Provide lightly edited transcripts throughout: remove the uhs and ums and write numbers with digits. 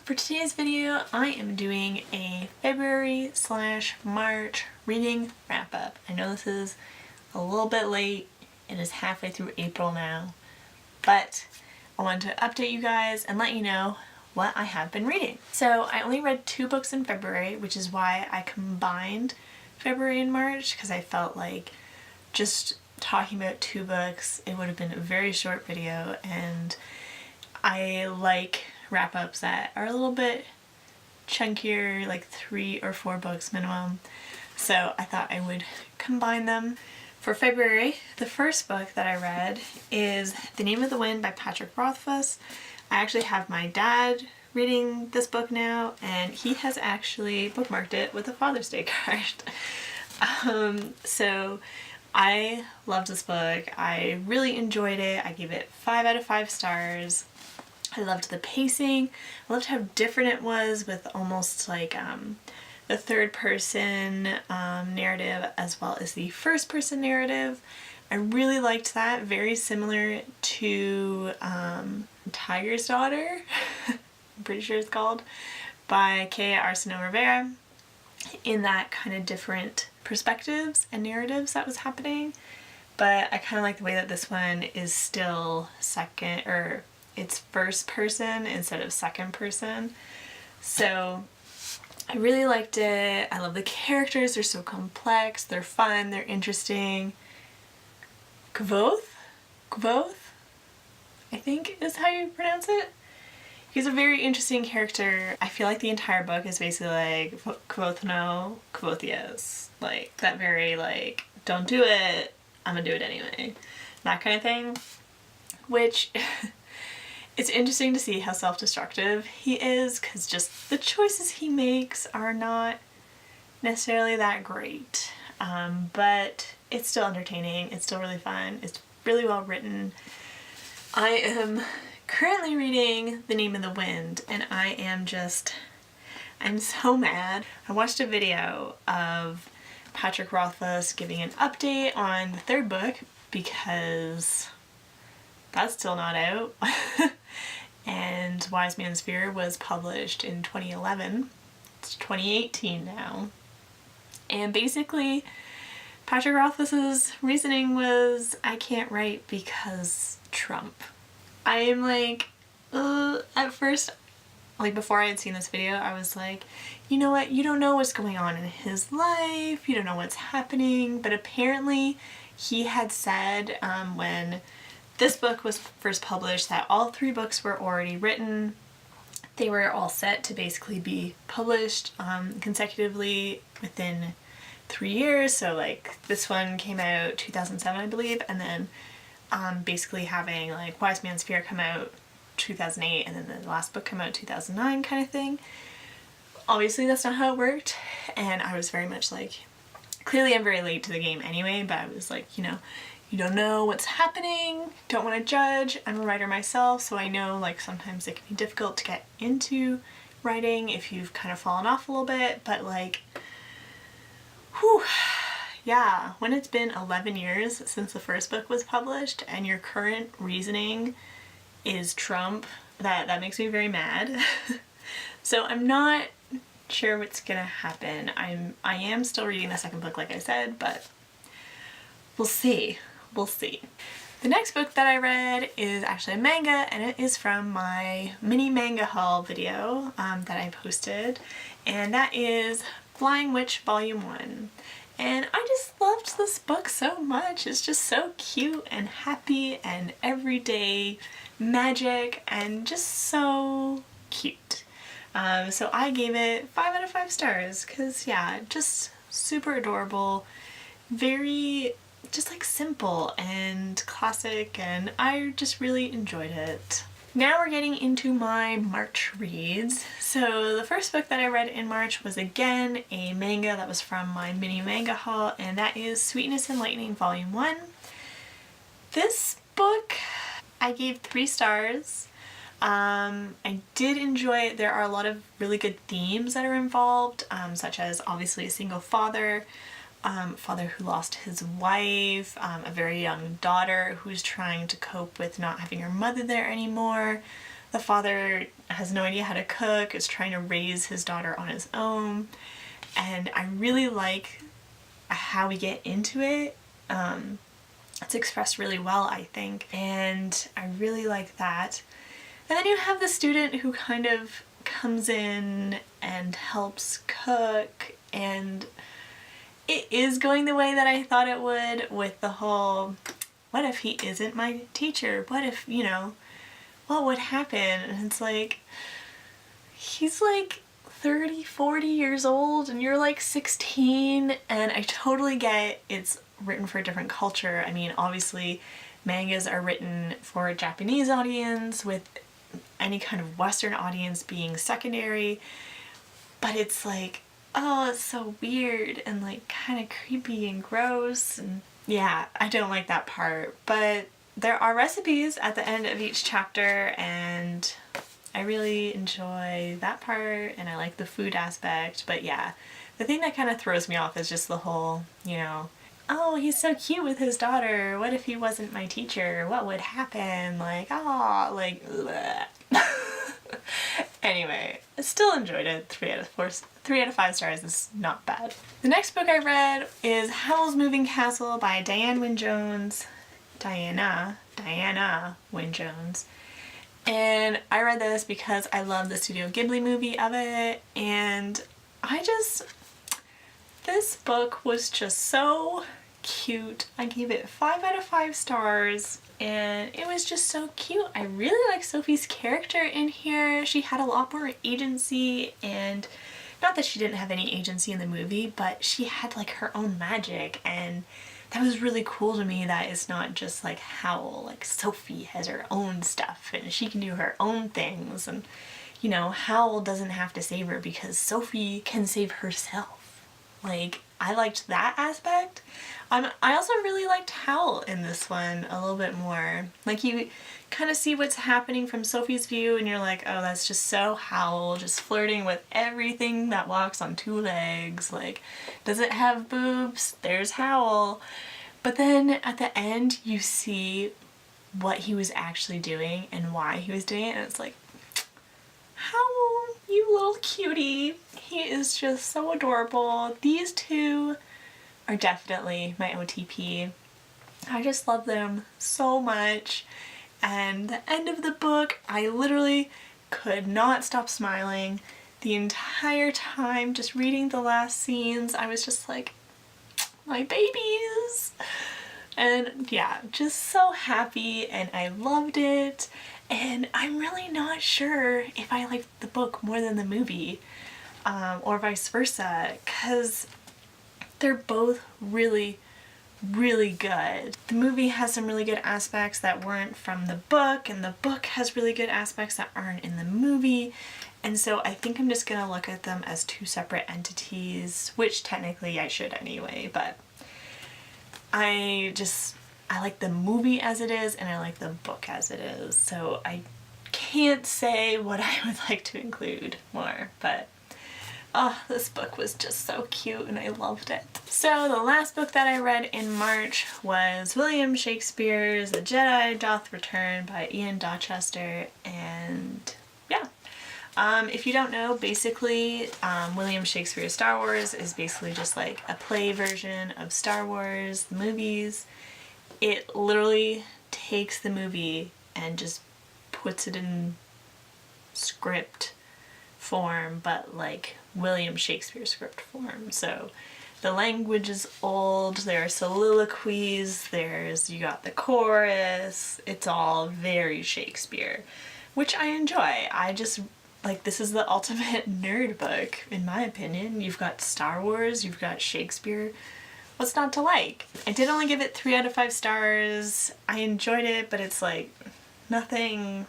For today's video, I am doing a February/March reading wrap up. I know this is a little bit late. It is halfway through April now, but I wanted to update you guys and let you know what I have been reading. So I only read 2 books in February, which is why I combined February and March, because I felt like just talking about 2 books, it would have been a very short video, and I like wrap-ups that are a little bit chunkier, like 3 or 4 books minimum, so I thought I would combine them. For February, the first book that I read is The Name of the Wind by Patrick Rothfuss. I actually have my dad reading this book now, and he has actually bookmarked it with a Father's Day card. So I loved this book. I really enjoyed it. I gave it 5 out of 5 stars. I loved the pacing. I loved how different it was, with almost like the third person narrative as well as the first person narrative. I really liked that. Very similar to Tiger's Daughter, I'm pretty sure it's called, by Kaya Arsenault Rivera, in that kind of different perspectives and narratives that was happening. But I kind of like the way that this one is still it's first person instead of second person. So I really liked it. I love the characters. They're so complex. They're fun. They're interesting. Kvothe, I think is how you pronounce it. He's a very interesting character. I feel like the entire book is basically like Kvothe no, Kvothe yes. Like that very like, don't do it, I'm gonna do it anyway. That kind of thing. Which it's interesting to see how self-destructive he is, because just the choices he makes are not necessarily that great. But it's still entertaining, it's still really fun, it's really well written. I am currently reading The Name of the Wind, and I'm so mad. I watched a video of Patrick Rothfuss giving an update on the 3rd book, because that's still not out. And Wise Man's Fear was published in 2011. It's 2018 now. And basically, Patrick Rothfuss's reasoning was, I can't write because Trump. I am like, at first, like before I had seen this video, I was like, you know what, you don't know what's going on in his life, you don't know what's happening. But apparently he had said when this book was first published that all 3 books were already written. They were all set to basically be published consecutively within 3 years. So like this one came out 2007, I believe, and then basically having like Wise Man's Fear come out 2008, and then the last book come out 2009 kind of thing. Obviously that's not how it worked, and I was very much like, clearly I'm very late to the game anyway, but I was like, you know, you don't know what's happening, don't want to judge. I'm a writer myself, so I know like sometimes it can be difficult to get into writing if you've kind of fallen off a little bit, but like, whew, yeah, when it's been 11 years since the first book was published and your current reasoning is Trump, that makes me very mad. So I'm not sure what's gonna happen. I am still reading the 2nd book, like I said, but we'll see. We'll see. The next book that I read is actually a manga, and it is from my mini manga haul video that I posted, and that is Flying Witch Volume 1. And I just loved this book so much. It's just so cute and happy and everyday magic and just so cute. So I gave it 5 out of 5 stars, because yeah, just super adorable, very just like simple and classic, and I just really enjoyed it. Now we're getting into my March reads. So the first book that I read in March was again a manga that was from my mini manga haul, and that is Sweetness and Lightning Volume 1. This book I gave 3 stars. I did enjoy it. There are a lot of really good themes that are involved, such as obviously a single father, father who lost his wife, a very young daughter who's trying to cope with not having her mother there anymore, the father has no idea how to cook, is trying to raise his daughter on his own, and I really like how we get into it. It's expressed really well, I think, and I really like that. And then you have the student who kind of comes in and helps cook, and it is going the way that I thought it would, with the whole, what if he isn't my teacher? What if, you know, what would happen? And it's like, he's like 30, 40 years old and you're like 16, and I totally get it's written for a different culture. I mean, obviously mangas are written for a Japanese audience, with any kind of Western audience being secondary, but it's like, oh, it's so weird and like kind of creepy and gross, and yeah, I don't like that part. But there are recipes at the end of each chapter, and I really enjoy that part, and I like the food aspect. But yeah, the thing that kind of throws me off is just the whole, you know, oh, he's so cute with his daughter, what if he wasn't my teacher? What would happen? Like, oh, like, anyway, I still enjoyed it. 3 out of 5 stars is not bad. The next book I read is Howl's Moving Castle by Diana Wynne-Jones. And I read this because I love the Studio Ghibli movie of it, and this book was just so cute. I gave it 5 out of 5 stars, and it was just so cute. I really like Sophie's character in here. She had a lot more agency, and not that she didn't have any agency in the movie, but she had like her own magic, and that was really cool to me, that it's not just like Howl. Like, Sophie has her own stuff and she can do her own things, and you know, Howl doesn't have to save her because Sophie can save herself. Like, I liked that aspect. I also really liked Howl in this one a little bit more. Like, you kind of see what's happening from Sophie's view, and you're like, oh, that's just so Howl, just flirting with everything that walks on 2 legs. Like, does it have boobs? There's Howl. But then at the end, you see what he was actually doing and why he was doing it, and it's like, Howl, you little cutie. He is just so adorable. These two are definitely my OTP. I just love them so much. And the end of the book, I literally could not stop smiling the entire time. Just reading the last scenes, I was just like, my babies. And yeah, just so happy, and I loved it. And I'm really not sure if I liked the book more than the movie, or vice versa, because they're both really, really good. The movie has some really good aspects that weren't from the book, and the book has really good aspects that aren't in the movie. And so I think I'm just gonna look at them as 2 separate entities, which technically I should anyway, but I like the movie as it is, and I like the book as it is, so I can't say what I would like to include more, but oh, this book was just so cute and I loved it. So the last book that I read in March was William Shakespeare's The Jedi Doth Return by Ian Dorchester, and yeah. If you don't know, basically William Shakespeare's Star Wars is basically just like a play version of Star Wars, the movies. It literally takes the movie and just puts it in script form, but like William Shakespeare script form. So the language is old, there are soliloquies, you got the chorus, it's all very Shakespeare, which I enjoy. I just, like, this is the ultimate nerd book, in my opinion. You've got Star Wars, you've got Shakespeare. What's not to like? I did only give it 3 out of 5 stars. I enjoyed it, but it's like nothing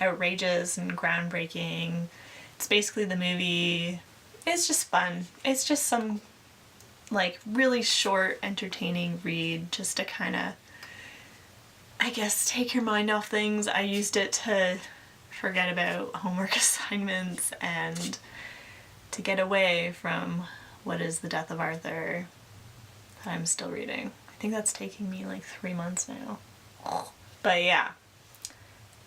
outrageous and groundbreaking. It's basically the movie. It's just fun. It's just some like really short, entertaining read just to kind of, I guess, take your mind off things. I used it to forget about homework assignments and to get away from What is the Death of Arthur that I'm still reading. I think that's taking me like 3 months now. But yeah,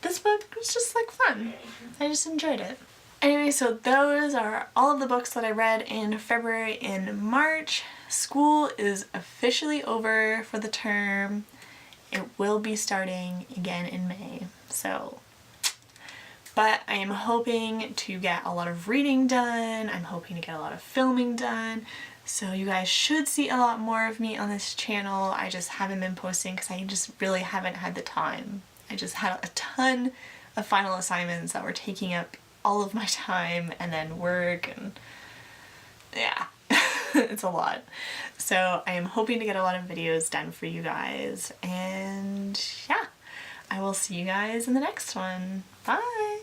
this book was just like fun. I just enjoyed it. Anyway, so those are all of the books that I read in February and March. School is officially over for the term. It will be starting again in May, so. But I am hoping to get a lot of reading done. I'm hoping to get a lot of filming done. So you guys should see a lot more of me on this channel. I just haven't been posting because I just really haven't had the time. I just had a ton of final assignments that were taking up all of my time, and then work, and yeah, it's a lot. So I am hoping to get a lot of videos done for you guys, and yeah, I will see you guys in the next one. Bye!